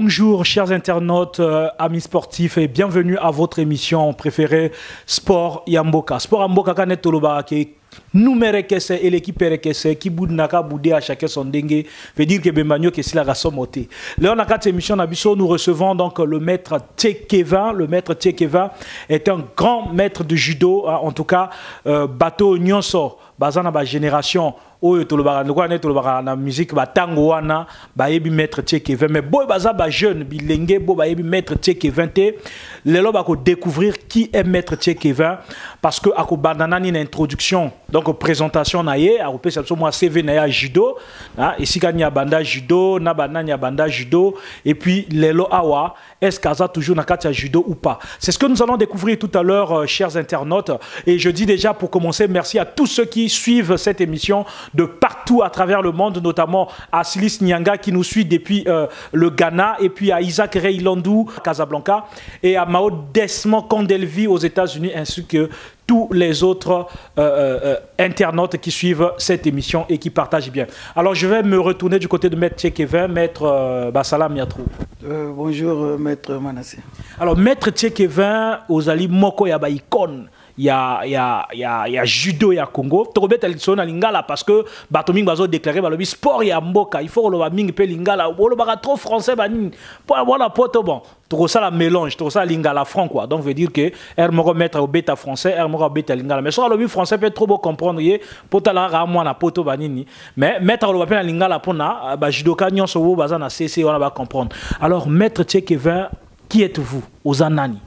Bonjour chers internautes, amis sportifs et bienvenue à votre émission préférée Sport Yamboka. Sport Yamboka kanet tolobarake numéro kese et l'équipe kese qui boudnaka boudé à chacun son dengue veut dire que Bembanyo que c'est la rasomoté. Là on a quatre émissions d'Abisso, nous recevons donc le maître Tchekeva. Le maître Tchekeva est un grand maître de judo, en tout cas bateau nyonso bazana ba génération oyo tolobaka na musique batango wana bayebi maître Tchekeva, mais boy baza ba jeune bilenge bo bayebi maître Tchekeva te lelo bako découvrir qui est maître Tchekeva parce que ako bandana ni introduction donc présentation na ye ako pesa so moi CV na ya judo ici kan ya banda judo na banana banda judo et puis lelo awa est-ce kaza toujours na katia judo ou pas, c'est ce que nous allons découvrir tout à l'heure chers internautes. Et je dis déjà pour commencer merci à tous ceux qui suivent cette émission de partout à travers le monde, notamment à Silis Nyanga qui nous suit depuis le Ghana, et puis à Isaac Reylandou à Casablanca, et à Mao Desmond Condelvi aux États-Unis, ainsi que tous les autres internautes qui suivent cette émission et qui partagent bien. Alors je vais me retourner du côté de Maître Tchekeva, Maître Bassalam Yatrou. Bonjour Maître Manassé. Alors Maître Tchekeva, Ozali Moko Yaba icône. Il y a judo ya Congo. Torobet na lingala parce que Batoming bazo déclaré le sport ya mboka. Il faut le ming pe lingala. Le baga trop français banin. Pour voilà poto bon. Tout ça la mélange, tout ça lingala franc quoi. Donc veut dire que ermoro mettre au bêta français, ermoro bêta lingala. Mais sur le français peut trop beau comprendre yé poto la ramwa na poto banini. Mais mettre le na lingala pona ba judoka nyonso wo baza na CC on va comprendre. Alors maître Tchekeva, qui êtes-vous aux Anani?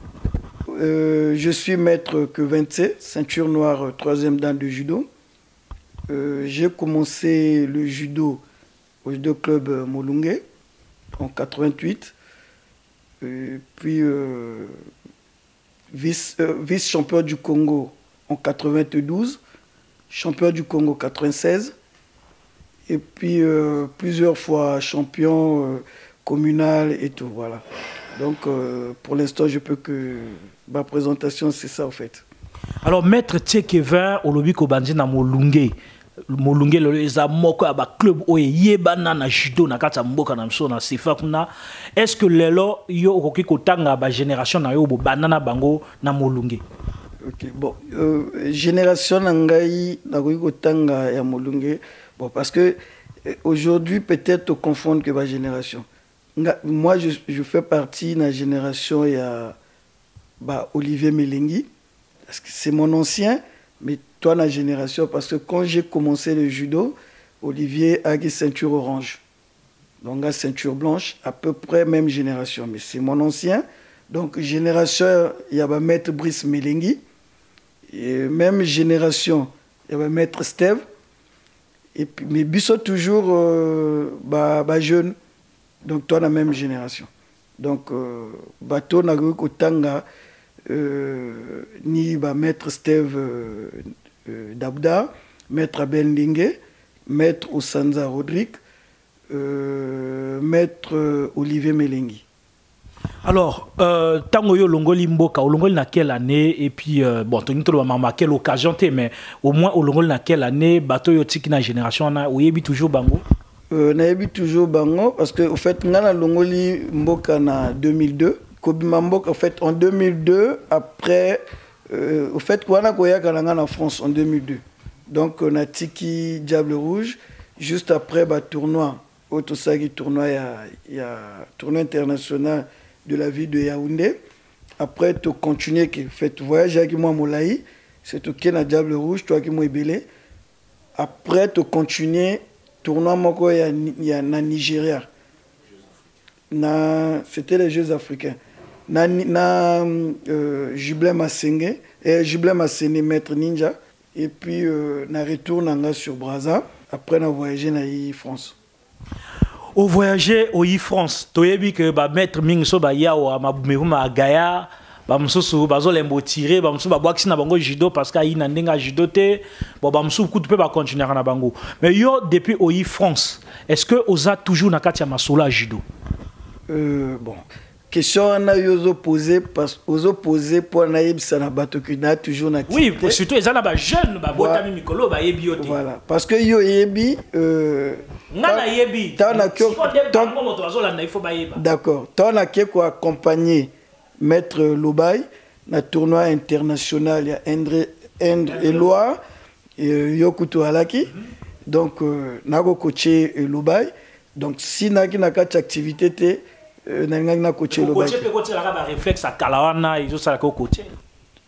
Je suis maître Keventse, ceinture noire 3e dan de judo. J'ai commencé le judo au judo club Molunge en 88. Puis vice-champion du Congo en 92, champion du Congo 96. Et puis plusieurs fois champion communal et tout, voilà. Donc pour l'instant je peux que ma présentation c'est ça en fait. Alors maître Tchekeva olobi ko bandi na Molunge le eza moko ya ba club oye yebana na judo na kata mboka na mso na sefa kuna, est-ce que lelo yo okoki kotanga ba génération na yo bo banana bango na Molunge? OK, bon génération na ngai na koki kotanga ya Molunge bon parce que aujourd'hui peut-être confondre que ba génération. Moi, je fais partie de la génération, il y a Olivier Melengi, parce que c'est mon ancien, mais toi, la génération, parce que quand j'ai commencé le judo, Olivier a une ceinture orange, donc la ceinture blanche, à peu près même génération, mais c'est mon ancien. Donc, génération, il y a Maître Brice Melengi, et même génération, il y a Maître Steve, et puis, mais Bissot toujours jeune. Donc, toi, la même génération. Donc, bateau Nagouk Otanga, ni maître Steve Dabda, maître Abel Ndingue, maître Osanza Rodrigue, maître Olivier Melengi. Alors, tango yo longoli mboka, longoli na quelle année, et puis, bon, tu as quelle occasion, mais au moins, longoli na quelle année, bateau yo tiki na génération, ou yebi toujours bango? Nayebi toujours bango parce que au fait ngana longoli mboka na 2002 kobima mboka en fait en 2002 après au fait wana koyaka ngana en France en 2002 donc on a tiki Diable Rouge juste après tournoi autosaki tournoi il y a tournoi international de la ville de Yaoundé. Après tu continuer que fait voyage avec moi Molaï c'est tout qui na Diable Rouge toi qui moi belé après tu continuer tournoi moko ya na Nigeria. C'était les Jeux africains. Jubilee Masenge et Jubilee Masene maître ninja et puis na retour nanga sur Brazza après na voyagé na France. Au voyager au France, toyebi que maître Mingso ba yawa ma Gaya bamsusu bazolembo tirer bamsusu babwakisi na bango judo parce que ina ndenga judo te bon bamsusu kutu pe ba continuer na bango. Mais yo depuis au France, est-ce que oza toujours na kati ya masolo judo? Bon question on a posé parce aux opposés pour naïb ça n'a pas toujours oui surtout les gens jeunes ba bota mi mikolo ba yebi yote voilà parce que yo yebi ngana yebi d'accord t'on a qui quoi accompagner maître Lobay na tournoi international ya Endre et Loire Yokuto Alaki donc nago coacher Lobay donc si naki na quatre activité na coacher Lobay coacher la réflexe à Kalawana ils ont ça coacher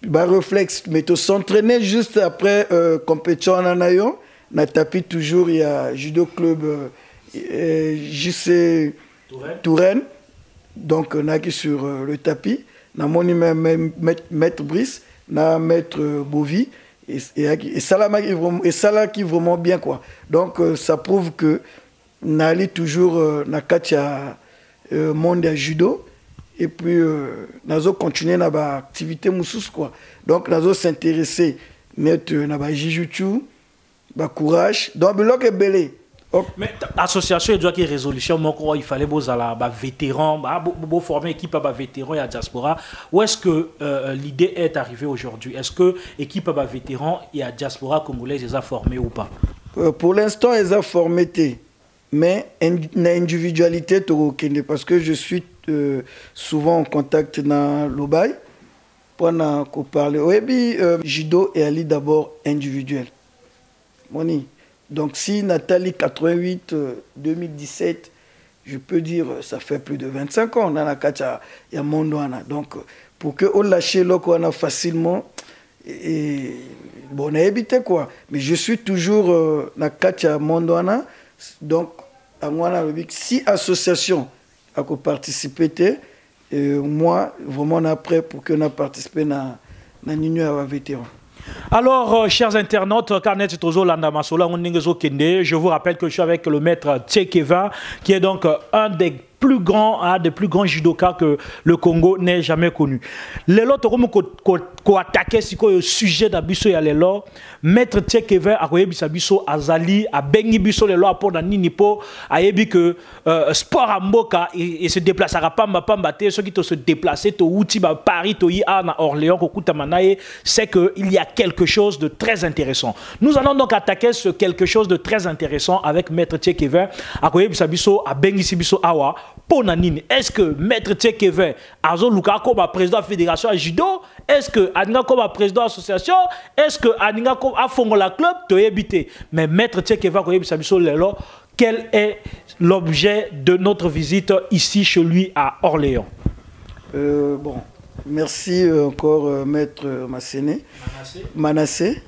ba réflexe mais to s'entraîner juste après compétition en anayo na tapis toujours il y a judo club JC Touraine donc naki sur le tapis na moni même maître Brice na maître Bovi et ça là qui vraiment bien quoi donc ça prouve que nali toujours na katia monde à judo et puis nazo continuer na ba activité musus quoi donc nazo s'intéresser net na ba jiu-jitsu ba courage donc bloc belé. Mais l'association doit qu'il résolution il fallait beaux à la vétéran beau former équipe à vétéran et à diaspora où est-ce que l'idée est arrivée aujourd'hui est-ce que équipe à vétéran et à diaspora congolaise les a formés ou pas pour l'instant ils ont formé mais l'individualité parce que je suis souvent en contact dans l'Obaï pour parler oui judo et Ali d'abord individuel moni. Donc si Nathalie 88 2017, je peux dire ça fait plus de 25 ans dans la kacha ya mondwana. Donc pour que on lâche l'oko facilement et bon on a évité quoi. Mais je suis toujours na kacha mondwana donc à moi si association a participé moi vraiment on a prêt pour que on a participé na union à vétéran. Alors, chers internautes, je vous rappelle que je suis avec le maître Tchekeva, qui est donc un des plus grands judokas que le Congo n'ait jamais connu. Les lots qui attaqué le sujet d'Abisso et Alelo, maître Tchekeva a Bisso Azali, a Bengi Bisso les lois pour Ninipo, a yebi que sport à Mboka et se déplacera pas mbate, ceux qui se déplacer to outi ba Paris to à Orléans Kokutamanaye, c'est que il y a quelque chose de très intéressant. Nous allons donc attaquer ce quelque chose de très intéressant avec maître Tchekeva, a Bisso a Bengi Bisso Awa. Est-ce que maître Tchekeva Azo Luka comme président de la fédération à judo? Est-ce que Aninga comme président de l'association? Est-ce que Aninga comme a fondé la club? Mais maître Tchekeva quel est l'objet de notre visite ici chez lui à Orléans? Bon, merci encore maître Manassé.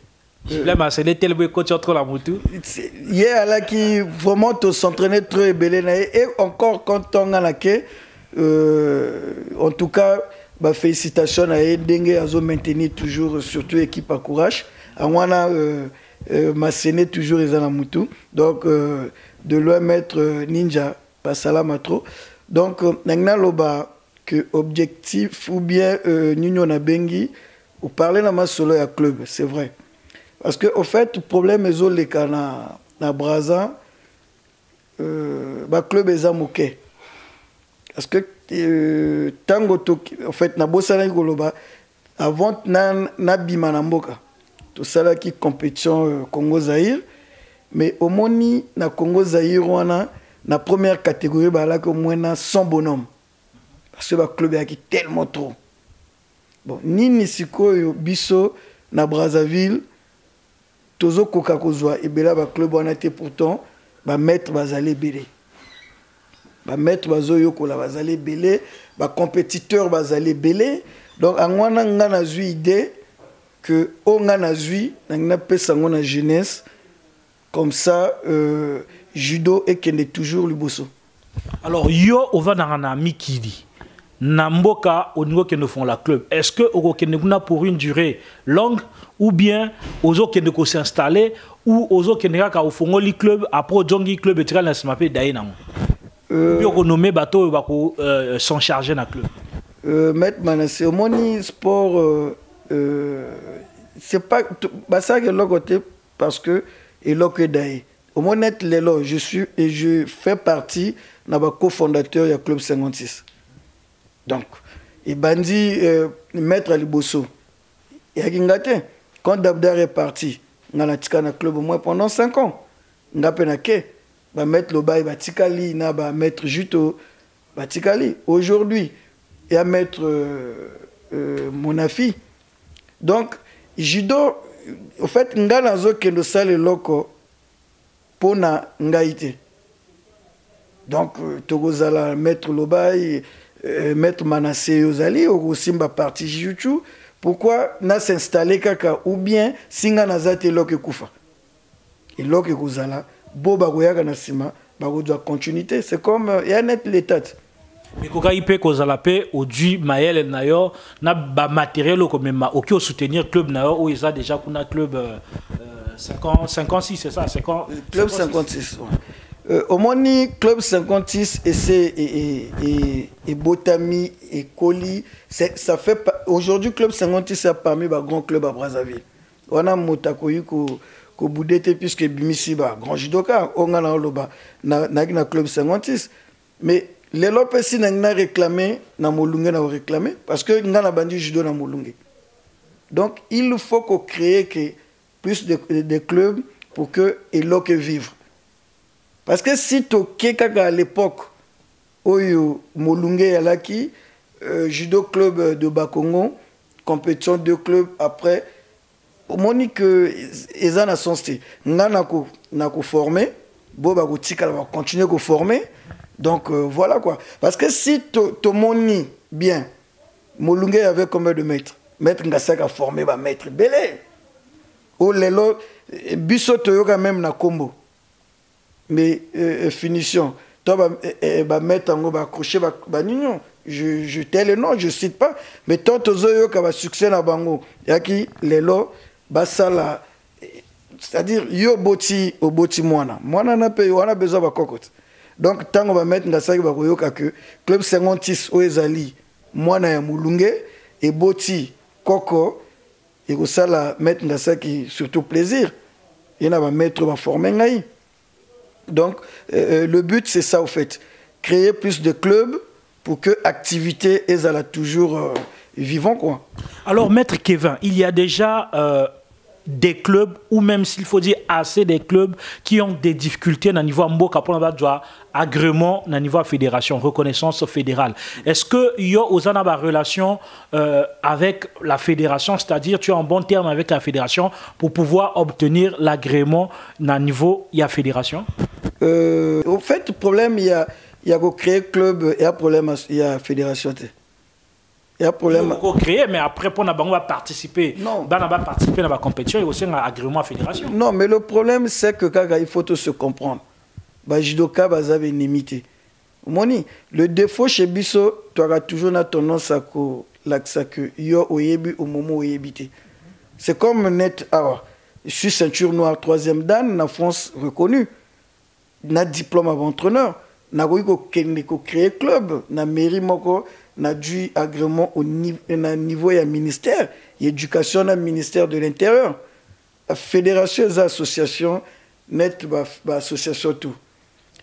C'est tellement coach entre la moto. Hier là qui vraiment s'entraîner très belé et encore quand on a laqué en tout cas bah félicitations à Dengue à maintenir toujours surtout équipe à courage à moi là Masséné toujours les la moto donc de loin mettre ninja pas salam trop donc nagna loba que objectif ou bien Nino na bengi ou parler na ma solo à club c'est vrai. Parce que, au fait, le problème est que dans Braza, le club est amoqué. Parce que, en fait, na bossana goloba avant na bimanamboka. Tout ça qui compétition Congo Zaïre, mais au moni na Congo Zaïre wana na première catégorie là que moins na 100 bonhommes. Parce que le club est tellement trop. Bon, ni nisiko biso na Brazzaville. Tozo koka kozwa et bela ba club on a été pourtant ba maître bazalé belé ba maître bazo yokola bazalé belé ba compétiteur bazalé belé donc angwana ngana zui idée que on ngana zui ngana pesa ngona jeunesse comme ça judo et qu'elle est toujours liboso. Alors yo ova na mikidi Namboka au niveau que nous font la club. Est-ce que au Keneguna pour une durée longue ou bien aux autres qui s'installer ou aux autres qui au fond le club après Jongi club et tirer s'appelle Dainam. Puis on nommé bateau s'en charger dans club. Maître Manassé, au moni sport c'est pas bah ça que l'autre côté parce que et l'autre d'ailleurs. Au moins net l'élo je suis et je fais partie d'un cofondateur du club 56. Donc, et bandi mettre à Liboso. Et à Gingate, quand Dabdar est parti, on a un club au moins pendant 5 ans. On a penake, va mettre le bail, va tikali, na va mettre Juto, va tikali. Aujourd'hui, il y a mettre Monafi. Donc, judo, au fait, nga nazo kendo sale loko pona ngaite. Donc, Togozala mettre le bail, mettre Manassé Ozali, au Simba parti Jijuchu. Pourquoi n'a s'installer kaka ou bien singa nazate loke kufa. Et loke Gozala, boba goyaga nasima, bago doit continuité. C'est comme il y a net l'état. Mais quand il peut Kozala pe au du Maël Nayo na ba matériel au même OK au soutenir club Nayo où ils a déjà qu'on a club 56 c'est ça 50 club 56. Au Moni, Club 56 et Botami et Koli, ça fait aujourd'hui Club 56 est parmi les grands clubs à Brazzaville. On a Motakoyu ko Boudete puisque Bimisi ba grand judoka on a loba na Club 56 mais les lopesi n'a réclamé na Molunge na réclamé parce que ngana bandi judo na Molunge. Donc il faut qu'on crée plus de clubs pour que Eloke vive. Parce que si tu as à l'époque, Oyo Molunge Yalaki, judo club de Bakongo, compétition de clubs après, au moment que ils ont son style, n'a formé, Boba Tika va continuer à former. Donc voilà quoi. Parce que si tu moni bien, Molunge avait combien de maîtres? Maître Ngasak a formé, va maître Belé. Oh lelo, Bisso Toyoga même na combo. Mais finition, toi va mettre en haut, va accrocher, va nignon. Je tel le nom, je cite pas. Mais tant que tu as succès na bango, yaki lelo, basala, c'est-à-dire yo boti au boti moana. Moana na pe, on a besoin de cocotte. Donc tant qu'on va mettre dans ça, va koyoka que club 56 au ezali, moana ya mulunge et boti coco, et que ça la mettre dans ça qui surtout plaisir. Il y en a va mettre va former ngai. Donc, le but, c'est ça, au fait. Créer plus de clubs pour que l'activité est toujours vivant, quoi. Alors, Maître Kevin, il y a déjà des clubs, ou même s'il faut dire assez des clubs, qui ont des difficultés au niveau Mboka pour agrément au niveau fédération, reconnaissance fédérale. Est-ce que y a une relation avec la fédération, c'est-à-dire tu es en bon terme avec la fédération pour pouvoir obtenir l'agrément au niveau de la fédération? Au fait, le problème, il y a créer club, il y a problème, il y a fédération. Il y a problème. On va créer, mais après, on va participer. Non. On va participer dans la compétition et aussi un agrément à la fédération. Non, mais le problème, c'est que il faut tout se comprendre. Judoka, vous avez une limité. Le défaut chez Bisso, tu auras toujours la tendance à que yo oyebi au moment où yébité. C'est comme net. Alors, je suis ceinture noire 3e dan, en France reconnue. Na diplôme avant entraîneur. Na ko créer club, na mairie moko. Na dû agrément au niveau et ministère, l'éducation na ministère de l'Intérieur, la fédération et l'association, net association tout.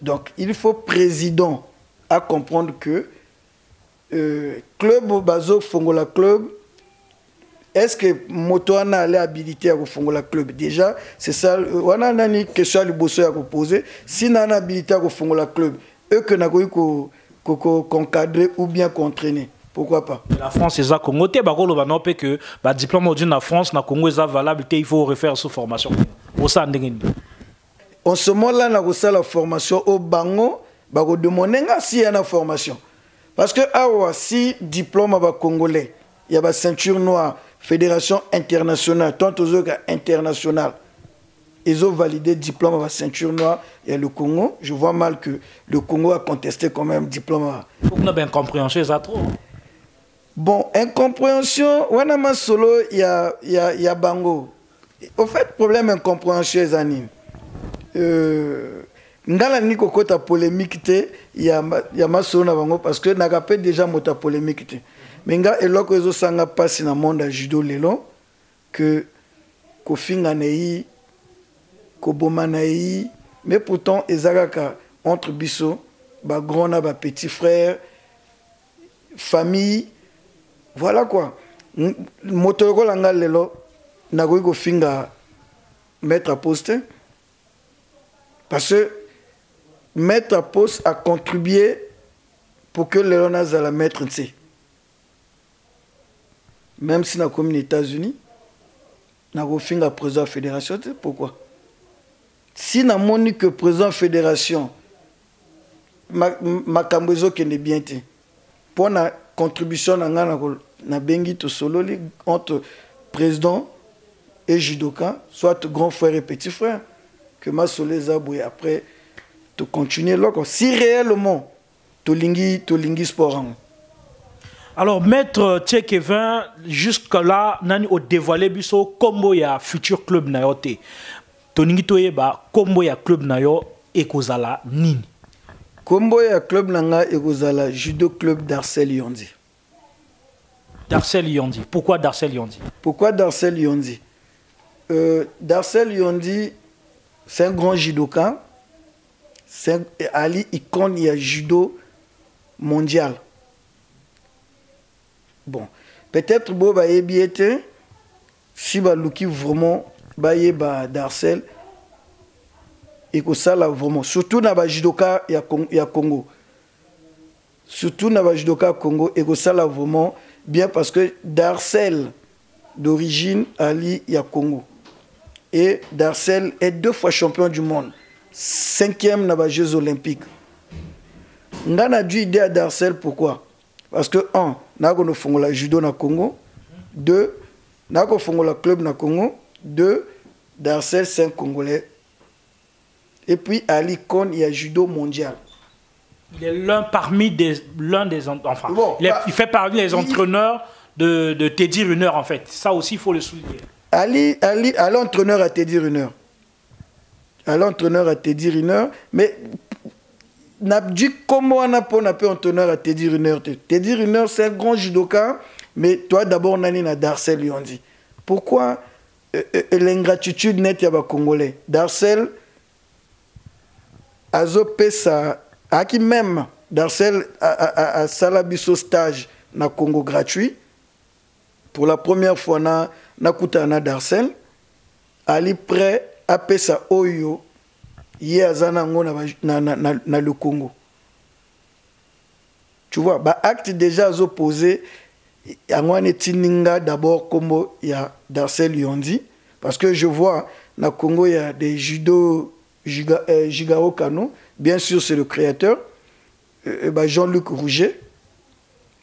Donc il faut président à comprendre que club bazo fongola club, est-ce que Motoana a l'habilité à fongola club? Déjà, c'est ça, on a une question à lui poser. Si on a l'habilité à fongola club, eux que n'a concadrer ou bien qu'entraîner. Pourquoi pas? La France est à Congo. Que le diplôme de la France, na Congo est valable. Il faut refaire sous formation. En ce moment-là, on a reçu la formation au Bango. On va demander s'il y a une formation. Parce que si diplôme congolais, il y a la ceinture noire, fédération internationale, tant aux autres internationales. Ils ont validé le diplôme à la ceinture noire et le Congo. Je vois mal que le Congo a contesté quand même le diplôme. Il faut qu'on ait une incompréhension, ça trop. Bon, incompréhension, il y a Bango. Au fait, problème incompréhension, les amis. Ngala ni kokota polémique, il y a Masolo na Bango parce que n'a pas déjà mota polémique. Mais nga eloko ezo sanga passe dans le monde à judo lelo que kofinga nei Kobomanaï, mais pourtant, Ezagaka, entre Bisso, grand, petit frère, famille, voilà quoi. Motoko langa lelo, nagoy go finga mettre à poste. Parce que mettre à poste a contribué pour que les Léonaz à la mettre, même si dans les États-Unis, nous avons la président de la fédération. Pourquoi? Si nous avons que président de la fédération, ma cambozo qui est bien, pour la contribution na bengi to solo entre président et judoka, soit grand frère et petit frère, que ma solé zaboué après, tu continuer là. Si réellement, tu lingi sport. Alors, maître Tchekevin, jusque-là, nous avons dévoilé biso combo ya futur club na yo te. Toningi toye ba combo ya club na yo ekozala nini? Combo ya club nanga ekozala judo club d'Arcel Yondi. Darcel Yondi. Pourquoi Darcel Yondi? Pourquoi Darcel Yondi? Darcel Yondi, c'est un grand judoka. C'est Ali icône, il y a judo mondial. Bon, peut-être que bah ebiete si bah luki vraiment bah Darcel et que ça là vraiment surtout na ba judoka ya Congo. Surtout na ba judoka Congo et que ça là vraiment bien parce que Darcel d'origine Ali ya Congo. Et Darcel est 2 fois champion du monde. 5e dans les Jeux Olympiques. On a dû idée à Darcel, pourquoi? Parce que, 1, nous avons fait le judo au Congo. 2, nous avons fait le club au Congo. 2, Darcel, c'est un Congolais. Et puis, à l'icône, il y a judo mondial. Il est l'un des enfin, bon, il fait parmi les entraîneurs de Teddy Riner, en fait. Ça aussi, il faut le souligner. Ali l'entraîneur à Teddy Riner. À l'entraîneur à Teddy Riner, mais n'a dit comment on a pu entraîneur à Teddy Riner. Teddy Riner, c'est un grand judoka, mais toi d'abord on a une Darcel Yondi. Pourquoi l'ingratitude net y a pas congolais? Darcel a zopé ça, à qui même Darcel a salabiso stage na Congo gratuit. Pour la première fois na kutana Darcel, Ali prêt à pesa oyo yezana ngo na le Congo. Tu vois, bah acte déjà opposé angwane tininga d'abord comme il y a Darcel Yondi parce que je vois na Congo il y a des judo Jigaro Kano, bien sûr c'est le créateur Jean-Luc Rouget.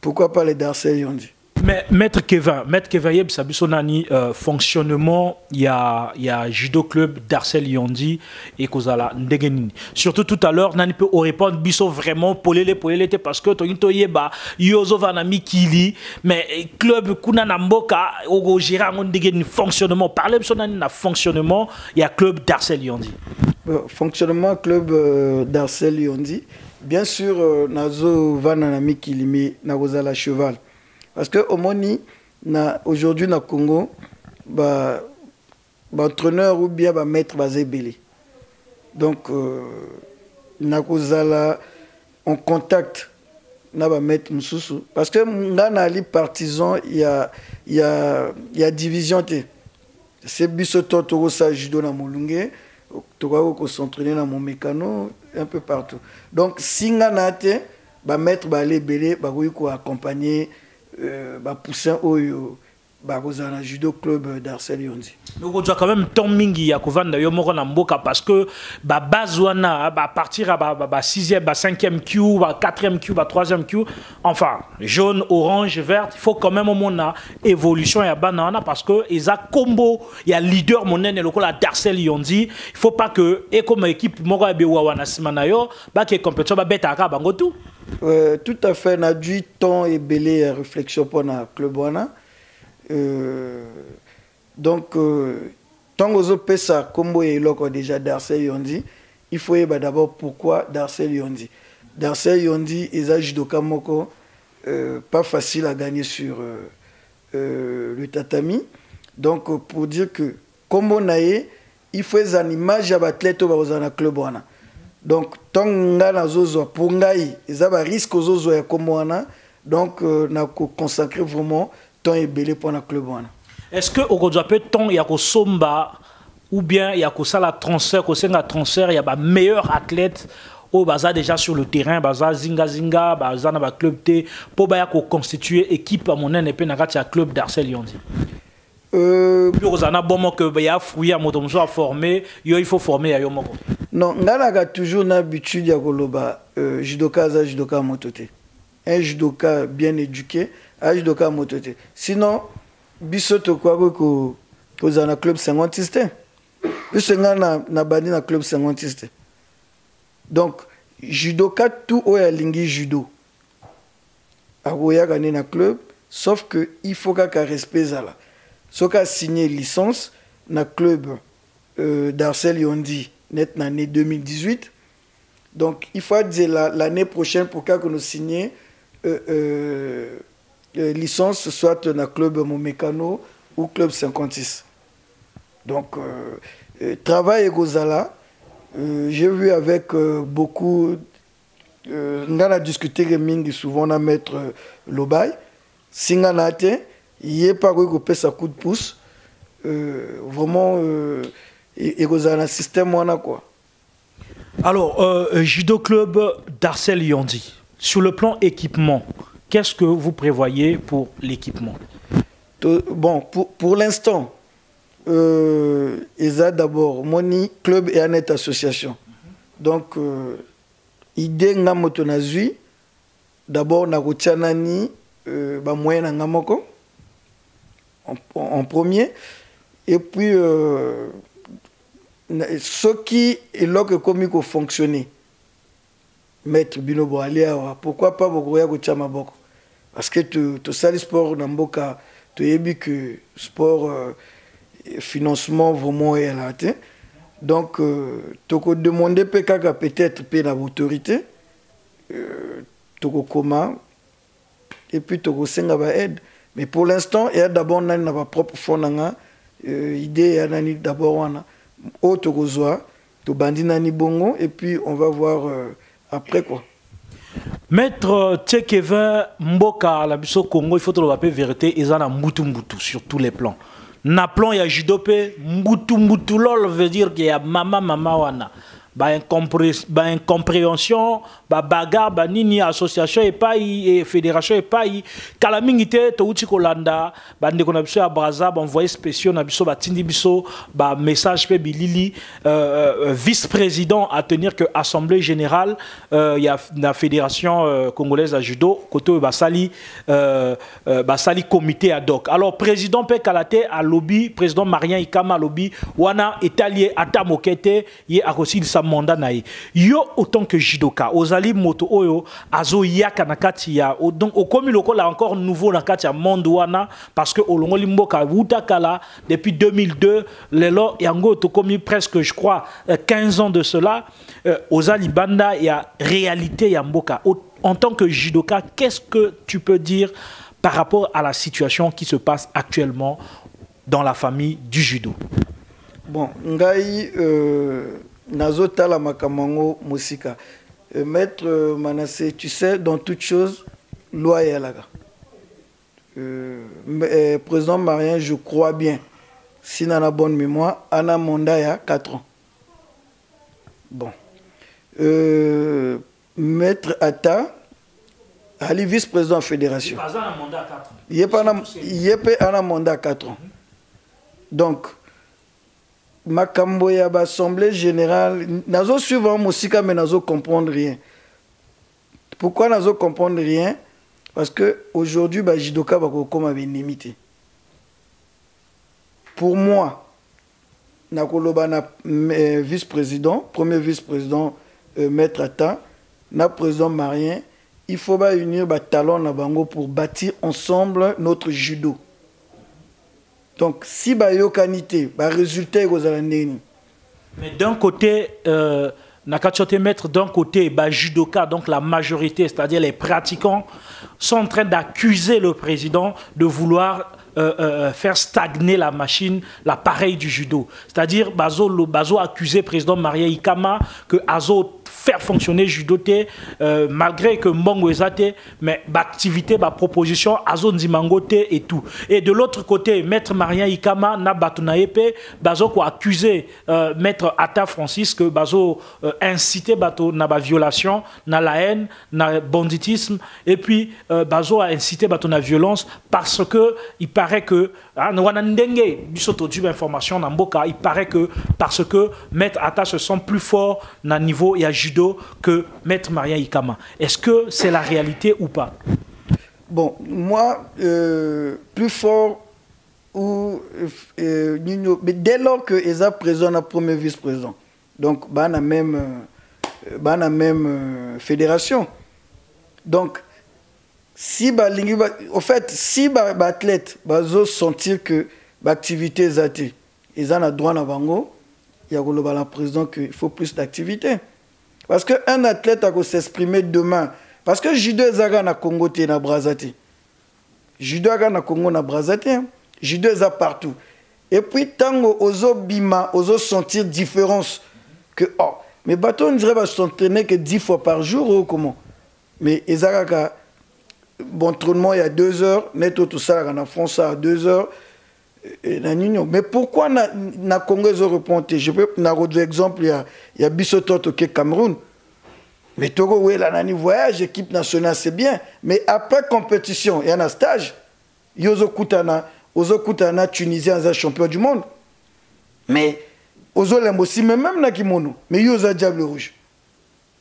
Pourquoi pas les Darcel Yondi? Mais Maître Kevin, Sabisonani, fonctionnement, il y a Judo Club Darcel Yondi et Kozala Ndegenini. Surtout tout à l'heure, Nani peut répondre biso vraiment polele parce que Tonito Yeba, Yozo Vanami Kili, mais club Kuna Namboka, Ogo Girang Ndegenini, fonctionnement. Parlez de son fonctionnement, il y a club Darcel Yondi. Fonctionnement club Darcel Yondi, bien sûr, Nazo Vanami Kilimi, Nagozala Cheval. Parce que au Moni, aujourd'hui dans le Congo, entraîneur ou bien maître basé belé. Donc, on contacte maître Moussoussou. Parce que dans les partisans, il y a division. C'est Bissoto Torosa Judo dans Molungue, Togo s'entraîner dans mon mécano, un peu partout. Donc, si on a maître balé belé, accompagner. Poussin oyo na judo club d'Arcel Yondi. Nous avons quand même tant mingi ya kovanda yo moko na mboka parce que bazwana partir à 6e 5e Q 4e Q 3e Q enfin jaune orange vert il faut quand même au monde évolution ya banana parce que ils a combo il y a leader monene lokola d'Arcel Yondi il faut pas que et comme équipe moko ya bewa na simana yo que compétition beta ka bango tout. Tout à fait, on a du temps et belé réflexion pour le club. Donc, tant que vous ça, comme vous avez déjà Darcel Yondi, il faut d'abord pourquoi Darcel Yondi. Darcel Yondi, ils ont judoka moko, pas facile à gagner sur le tatami. Donc, pour dire que, comme on a il faut des images à l'athlète dans le club. Donc, tant que vous avez pour ngai, ils ont un risque aux autres comme on a, Donc, on a consacré vraiment temps et belé pour le club. Est-ce que aujourd'hui temps il y a somba ou bien il y a ça la transfert, il y a meilleur athlète au baza déjà sur le terrain, baza zinga baza na ba club T pour ba constituer équipe à mon et puis na club d'Arcel Yondi. Rozana bon que ba ya fruit à motomso à former, il faut former à yo moko. Non, ngana toujours l'habitude ya koloba judoka za judoka motote. Un judoka bien éduqué, un judoka motote. Sinon biso to kwa ko na club 50iste. Biso ngana na bandi na club 50iste. Donc judoka tout oya lingi judo. Agoya gagné na club, sauf que il faut qu'à respect zala. Sauf qu'à signer licence na club d'Arcel Yondi net l'année 2018. Donc il faut dire l'année prochaine pour que nous signions licence soit dans le club Momekano ou club 56. Donc travail et Gozala, j'ai vu avec beaucoup on a discuté souvent on a maître Lobay Singanate il est pas que ça coup de pouce vraiment et Gozala système on a quoi. Alors judo club d'Arcel Yondi, sur le plan équipement, qu'est-ce que vous prévoyez pour l'équipement? Bon, pour l'instant, ils ont d'abord Moni club et Annette association. Donc, idée nga motonazui, d'abord na routianani, ba moyen na moko en premier, et puis ce qui est là que comme il fonctionner. Maître Binobo Aliawa, pourquoi pas Bogoya Gochama Boko? Parce que tu sais le sport dans Boka, tu as vu que sport financement vraiment est là. Donc, tu as demandé peut-être l'autorité, tu as comment, et puis tu as aide. Mais pour l'instant, il y a d'abord notre propre fonds, idée d'abord, tu as bandi nani bongo, et puis on va voir. Après quoi? Maître Tchekevin Mboka, la biso Congo, il faut te le rappeler, vérité, ils en ont mbutu sur tous les plans. Na plan, il y a judope, mbutu lol veut dire qu'il y a mama wana. Incompréhension, bagarre, nini association et pas et fédération et pas kalamingité touti kolanda bande ko na biso ya Braza envoyé spécial na biso batindi biso message pe bilili vice-président à tenir que assemblée générale il y a la fédération congolaise à judo côté basali comité ad hoc. Alors président pe kalate à lobby président Marien Ikama lobby wana italien ata mokete ye akosi sa mandat naï. Yo autant que judoka ozali moto oyo azo yaka na kati ya donc au komi loko là encore nouveau na kati ya monde wana parce que olongo limboka wuta kala depuis 2002 lelo yango to komi presque je crois 15 ans de cela ozali banda ya réalité ya mboka. En tant que judoka, qu'est-ce que tu peux dire par rapport à la situation qui se passe actuellement dans la famille du judo? Bon, ngai Nazota la makamango musika. Maître Manassé, tu sais, dans toute chose, loi est là. Président Marien, je crois bien, si on a la bonne mémoire, on a un mandat il y a 4 ans. Bon. Maître Atta, Ali vice-président de la fédération. Il n'y a pas un mandat à 4 ans. Donc, Makambo ya l'Assemblée générale, nazo suivre musika mais nazo comprendre rien. Pourquoi nazo comprendre rien? Parce que aujourd'hui jidoka bako koma benimité. Pour moi, nakoloba na vice-président, premier vice-président maître Atta, na président Marien, il faut ba unir ba talent na bango pour bâtir ensemble notre judo. Donc, si ba yokanité, ba résultat est. Mais d'un côté, Nakachote Maître, d'un côté, ba judoka, donc la majorité, c'est-à-dire les pratiquants, sont en train d'accuser le président de vouloir faire stagner la machine, l'appareil du judo. C'est-à-dire, Bazo accusé président Maria Ikama que Azo faire fonctionner judo malgré que mbongo ezate mais activité proposition azondi mangote et tout. Et de l'autre côté maître Marien Ikama na batu na yepe bazo ko accuser maître Ata Francis que bazo inciter bato na violation na la haine na banditisme et puis bazo a incité bato na violence parce que il paraît que wana ndenge bisoto du information na mboka il paraît que parce que maître Ata se sent plus fort na niveau ya judo que maître Marien Ikama. Est-ce que c'est la réalité ou pas? Bon, moi, plus fort mais dès lors que Eza président na premier vice-président, donc bah na même fédération. Donc si au fait si athlète bazo sentir que l'activité ezate Eza na droit na bango il y a le président qu'il faut plus d'activité parce que un athlète a s'exprimer demain parce que judo ezaga na Congo te na Brazzaville judo aga na Congo na Brazzaville judo eza partout et puis tango ozo bima ozo sentir différence que oh mais bateau on dirait va s'entraîner que 10 fois par jour ou comment mais ezaga bon entraînement il y a 2 heures neto tout ça en France à 2 heures mais pourquoi na Congo ils ont reponté? Je peux na donner exemple il y a Bissototo qui est Cameroun mais Togo ouais la nani voyage équipe nationale c'est bien mais après compétition il y a un stage yozo kutana Tunisien un champion du monde mais ozo lembosi même na kimono mais yozo diable rouge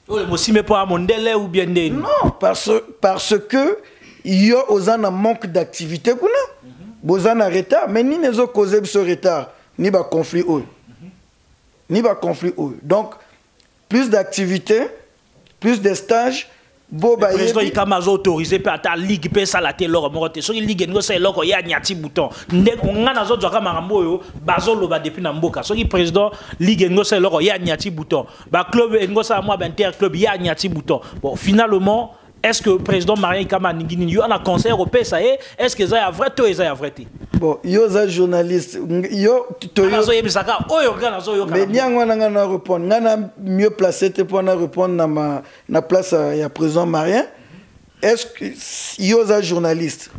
lembosi mais pas mondele ou bien non parce que yo ozana manque d'activité kuna bozana retard mais ni nezo causer ce retard ni ba conflit donc plus d'activité plus de stages le président Ikama a autorisé par ta ligue pe ça la télor morote so ligue ngo c'est loko ya nyati bouton nga na zo doka marambo yo bazo loba depuis na mboka so président ligue ngo c'est loko ya nyati bouton ba club ngo ça moi inter club ya nyati bouton bon finalement est-ce que le président Marien Ikama Ningini yo na conseil européen ça est-ce que ça est vrai to ça est vrai bon yo za journaliste yo zo yebisaka oyo ngana zo yo mais nyango na répondre ngana mieux placé te pour na répondre na place ya président Marien. Est-ce que yo za journaliste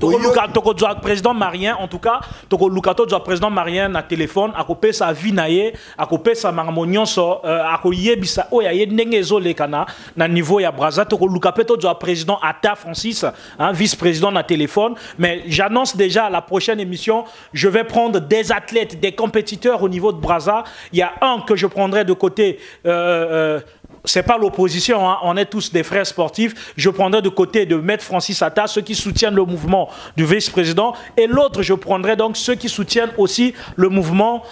toko doit président Marien en tout cas toko lukato doit président Marien na téléphone akopé sa vie naie akopé sa marmonionso akoyebisa oya ye ndenge ezolekana na niveau ya Brazza toko lukapeto doit président Ata Francis vice-président na téléphone mais j'annonce déjà à la prochaine émission je vais prendre des athlètes des compétiteurs au niveau de Brazza. Il y a un que je prendrai de côté c'est pas l'opposition, on est tous des frères sportifs. Je prendrai de côté de Maître Francis Ata ceux qui soutiennent le mouvement du vice-président et l'autre je prendrai donc ceux qui soutiennent aussi le mouvement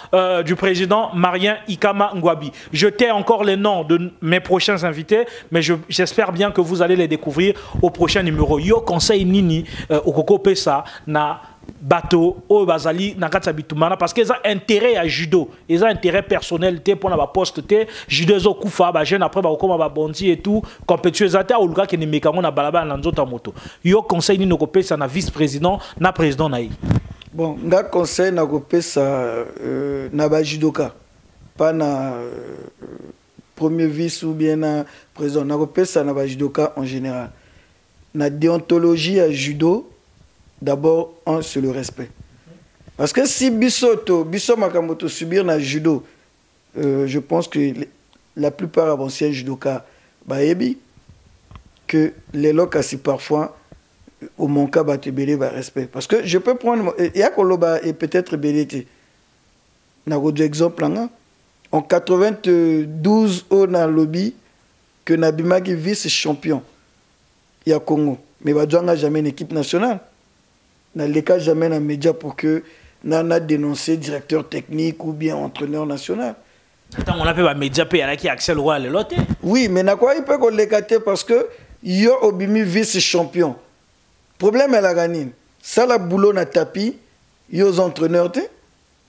du président Marien Ikama Ngwabi. Je tais encore les noms de mes prochains invités mais j'espère bien que vous allez les découvrir au prochain numéro. Yo conseil nini okoko pesa na bateau au bazali nakata bitumana parce qu'ils ont intérêt à judo ils ont intérêt personnel pour la poste judo zo kufa ba jeune après ba koma ba bondi et tout compétition zata oluka ke ne mekango na balaba na nzota moto yo conseil ni nokopesa na vice-président na président naï bon nga conseil na kopesa na ba judoka pas na premier vice ou bien na président na kopesa na ba judoka en général na déontologie à judo. D'abord, c'est le respect. Parce que si Bisso Makamoto subir na judo, je pense que la plupart avanciens judoka, baebi, que les locaux parfois, au mon cas, te belé respect. Parce que je peux prendre, il y a Koloba et peut-être belé. N'a pas d'exemple en 92 on a lobby que Nabimagi vice-champion. Il y a Congo. Mais Badjouan n'a jamais une équipe nationale. N'a les cas jamais un média pour que n'a dénoncé directeur technique ou bien entraîneur national. Attends, on appelle un média qui a accès au roi l'autre. Oui, mais n'a quoi il peut qu'on l'écarte parce que yo obimi vice-champion. Problème est la gagné. Ça la boulot na tapis, yo entraîneurs te.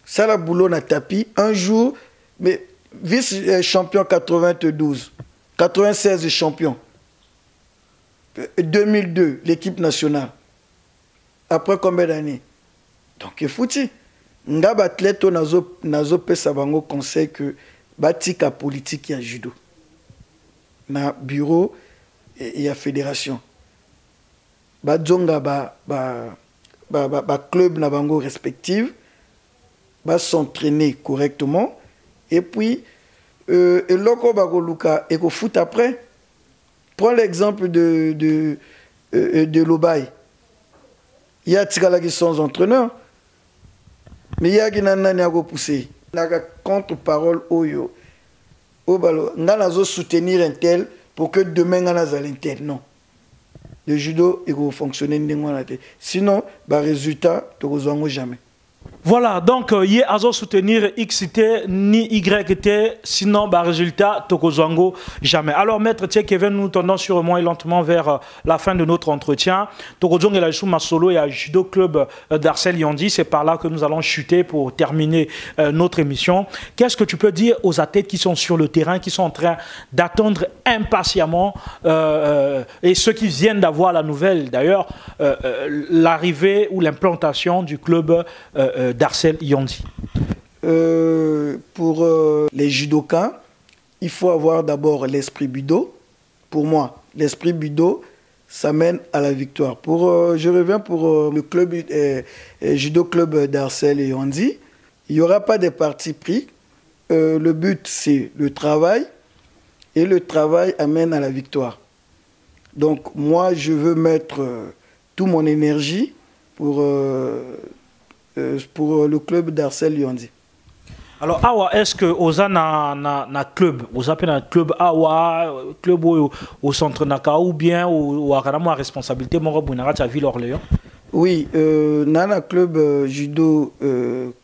Ça la boulot na tapis un jour mais vice-champion 92, 96 champion. 2002 l'équipe nationale. Après combien d'années? Donc, il faut dire. Nga athlète nazo pesa bango conseil que batika politique ya judo. na bureau et à fédération. Zonga club na bango respective s'entraîner correctement et puis et loko bagoluka et ko foot après. Prends l'exemple de Lobaï. Il y a Tigala qui sont entraîneurs, mais il y a qui n'ont poussé. Il y a contre-parole oyo. Obalo, n'allons soutenir un tel pour que demain on a un tel. Non. Le judo il va fonctionner sinon, bah résultat, tu ne jamais. Voilà, donc il y a à soutenir XT ni YT, sinon bah, résultat, Tokozango jamais. Alors maître Kevin, nous tendons sûrement et lentement vers la fin de notre entretien. Tokozango et la Chouma Solo et à Judo Club d'Arcel Yondi, c'est par là que nous allons chuter pour terminer notre émission. Qu'est-ce que tu peux dire aux athlètes qui sont sur le terrain, qui sont en train d'attendre impatiemment et ceux qui viennent d'avoir la nouvelle d'ailleurs, l'arrivée ou l'implantation du club d'Arcel Yondi? Pour les judokas, il faut avoir d'abord l'esprit budo. Pour moi, l'esprit budo, ça mène à la victoire. Je reviens pour le club, judo club d'Arcel Yondi. Il n'y aura pas de parti pris. Le but, c'est le travail. Et le travail amène à la victoire. Donc, moi, je veux mettre toute mon énergie pour le club d'Arcel Yondi. Alors, awa, est-ce que vous avez un club, vous avez un club awa, club au centre naka ou bien ou à la responsabilité de Ville-Orléans? Oui, nana club judo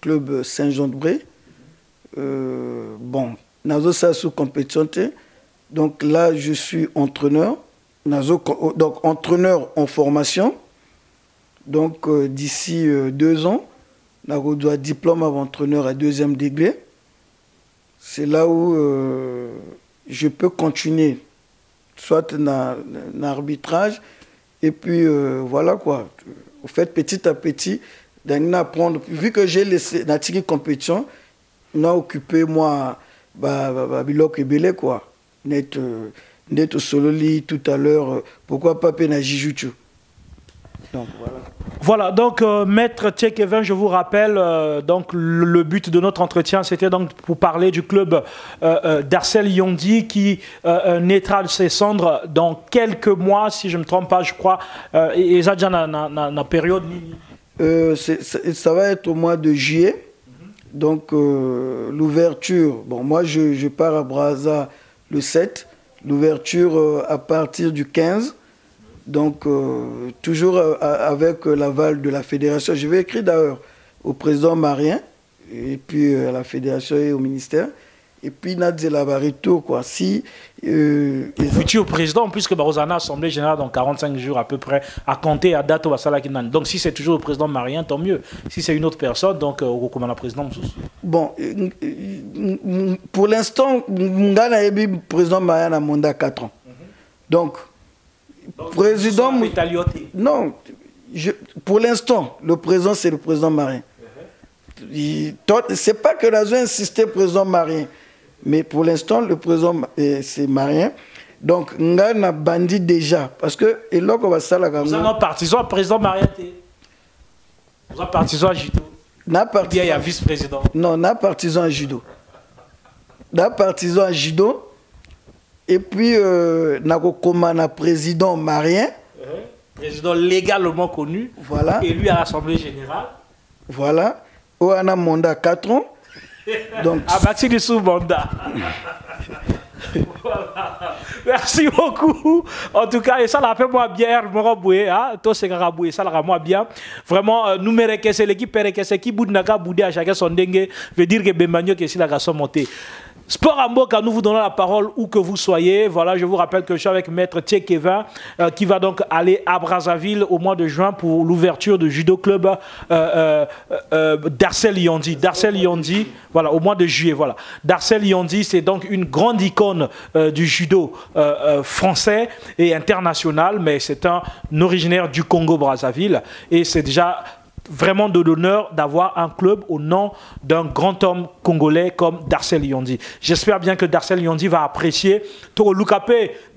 club Saint-Jean-de-Bray. Bon, nazo ça sous compétition. Donc là, je suis entraîneur. Donc entraîneur en formation. Donc d'ici 2 ans, on doit diplôme avant entraîneur à 2e degré. C'est là où je peux continuer, soit dans l'arbitrage, et puis voilà quoi. Au fait, petit à petit, d'apprendre. Vu que j'ai laissé la compétition, on a occupé moi, Bilok et Belé quoi. Net au Sololi tout à l'heure, pourquoi pas Pena Jujutsu. Donc voilà. Voilà, donc maître Kevin, je vous rappelle, donc le but de notre entretien, c'était donc pour parler du club d'Arcel Yondi qui naîtra de ses cendres dans quelques mois, si je ne me trompe pas, je crois. Et ça déjà dans période. Ça va être au mois de juillet. Donc l'ouverture, bon moi je pars à Brazza le 7, l'ouverture à partir du 15. Donc, toujours avec l'aval de la fédération. Je vais écrire d'ailleurs au président Marien, et puis à la fédération et au ministère. Et puis, Nadze Labarito, quoi. Si. Futur président, puisque Barosana, Assemblée générale, dans 45 jours à peu près, à compter à date au Basalakinan. Donc, si c'est toujours le président Marien, tant mieux. Si c'est une autre personne, donc, au recommande la présidence. Bon, pour l'instant, le président Marien a mandat 4 ans. Donc, président, non, pour l'instant, le président, c'est le président Marien. C'est pas que nous avons insisté président Marien, mais pour l'instant, le président, c'est Marien. Donc, nous avons bandit déjà. Parce que, et là, on va ça là. Vous avez partisan président Marien. Vous avez partisan à judo. Il y a vice-président. Non, nous avons partisan à judo. Nous avons partisan à judo. Et puis, nous avons président Marien. Président légalement connu. Voilà. Élu à l'Assemblée générale. Voilà. On a un mandat 4 ans. Donc, à partir du sous-mandat. Voilà. Merci beaucoup. En tout cas, et ça l'a fait moi bien, toi c'est Garaboué, ça l'a moi bien. Vraiment, nous méritons c'est l'équipe qui boudnaga boudé à chacun son dengue, veut dire que Bembanyo qui est ici la garçon monté. Sport Amboka, nous vous donnons la parole où que vous soyez. Voilà, je vous rappelle que je suis avec maître Kevin qui va donc aller à Brazzaville au mois de juin pour l'ouverture du judo club d'Arcel Yondi. D'Arcel Yondi, voilà, au mois de juillet, voilà. D'Arcel Yondi, c'est donc une grande icône du judo français et international, mais c'est un originaire du Congo-Brazzaville et c'est déjà vraiment de l'honneur d'avoir un club au nom d'un grand homme congolais comme Darcel Yondi. J'espère bien que Darcel Yondi va apprécier tout le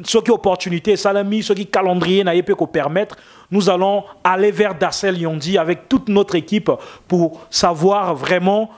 ce qui opportunité, salami, ce qui calendrier n'a pas permettre. Nous allons aller vers Darcel Yondi avec toute notre équipe pour savoir vraiment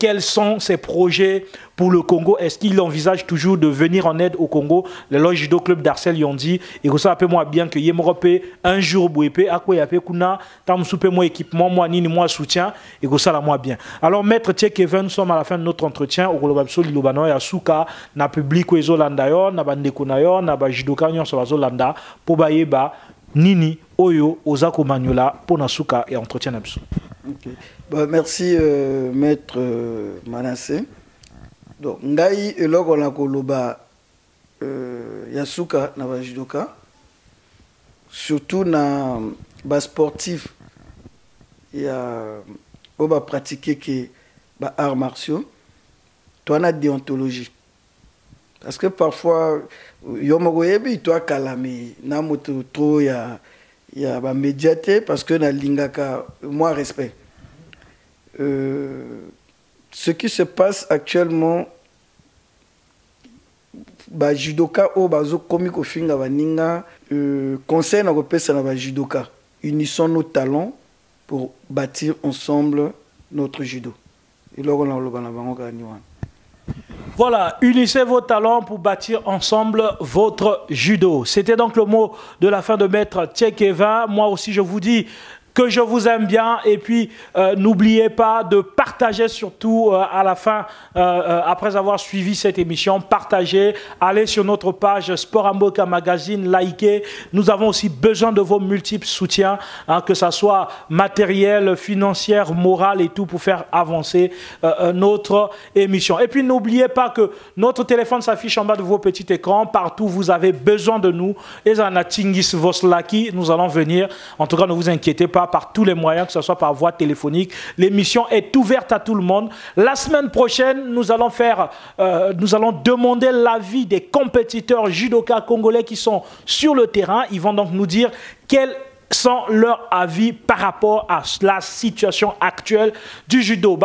quels sont ses projets pour le Congo. Est-ce qu'il envisage toujours de venir en aide au Congo? Le judo club Darcel Yondi, et que ça moi bien que Yemorope un jour bouépé, à quoi yape kuna, tam soupe moi équipement, moi nini, moi soutien, et que ça la moi bien. Alors maître Tchèque Kevin, nous sommes à la fin de notre entretien au Kolobabso Lilobano et à Souka, na public ou ezolanda yo, na bandekunayo, na ba judoka nyon sur bazolanda, pour baïeba. Nini, Oyo, Ozako Maniola, Ponasuka et entretien Napsu. Okay. Bah, merci, maître Manassé. Donc, Ngai et là, on a Koloba Yasuka, na judoka. Surtout na bas sportif, il y a on va pratiquer que arts martiaux. Toi, on a déontologie. Parce que parfois, yomogoyebi toi kalami na moto trop ya ba médiaté parce que na lingaka moi respect. Ce qui se passe actuellement ba judoka o bazo komiko finga baninga conseil na kopesa na ba judoka. Unissons nos talents pour bâtir ensemble notre judo. Et là on a le bango kaniwan. Voilà, unissez vos talents pour bâtir ensemble votre judo. C'était donc le mot de la fin de maître Tchèque-Eva. Moi aussi, je vous dis que je vous aime bien et puis n'oubliez pas de partager surtout à la fin, après avoir suivi cette émission, partagez, allez sur notre page Sport Amboka Magazine, likez. Nous avons aussi besoin de vos multiples soutiens, hein, que ce soit matériel, financier, moral et tout pour faire avancer notre émission. Et puis n'oubliez pas que notre téléphone s'affiche en bas de vos petits écrans, partout vous avez besoin de nous. Et nous allons venir, en tout cas ne vous inquiétez pas, par tous les moyens, que ce soit par voie téléphonique. L'émission est ouverte à tout le monde. La semaine prochaine, nous allons demander l'avis des compétiteurs judoka congolais qui sont sur le terrain. Ils vont donc nous dire quels sont leurs avis par rapport à la situation actuelle du judo.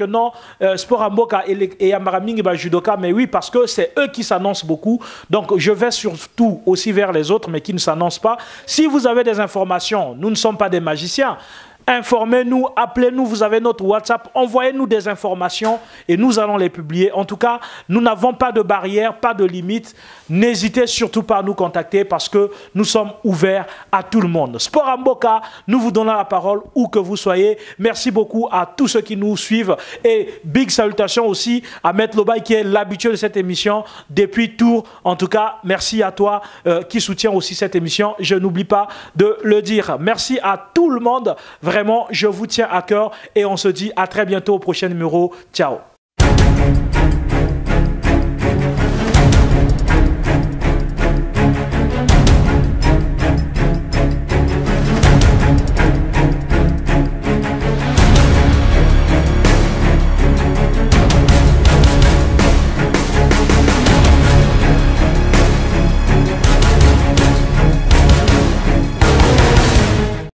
Non, Sport Amboka et Yamaramingi judoka, mais oui, parce que c'est eux qui s'annoncent beaucoup. Donc, je vais surtout aussi vers les autres, mais qui ne s'annoncent pas. Si vous avez des informations, nous ne sommes pas des magiciens. Informez-nous, appelez-nous, vous avez notre WhatsApp, envoyez-nous des informations et nous allons les publier. En tout cas, nous n'avons pas de barrière, pas de limite. N'hésitez surtout pas à nous contacter parce que nous sommes ouverts à tout le monde. Sport Amboka, nous vous donnons la parole où que vous soyez. Merci beaucoup à tous ceux qui nous suivent et big salutations aussi à Maître Lobaï qui est l'habitué de cette émission depuis Tours. En tout cas, merci à toi qui soutient aussi cette émission. Je n'oublie pas de le dire. Merci à tout le monde. Vraiment, je vous tiens à cœur et on se dit à très bientôt au prochain numéro. Ciao.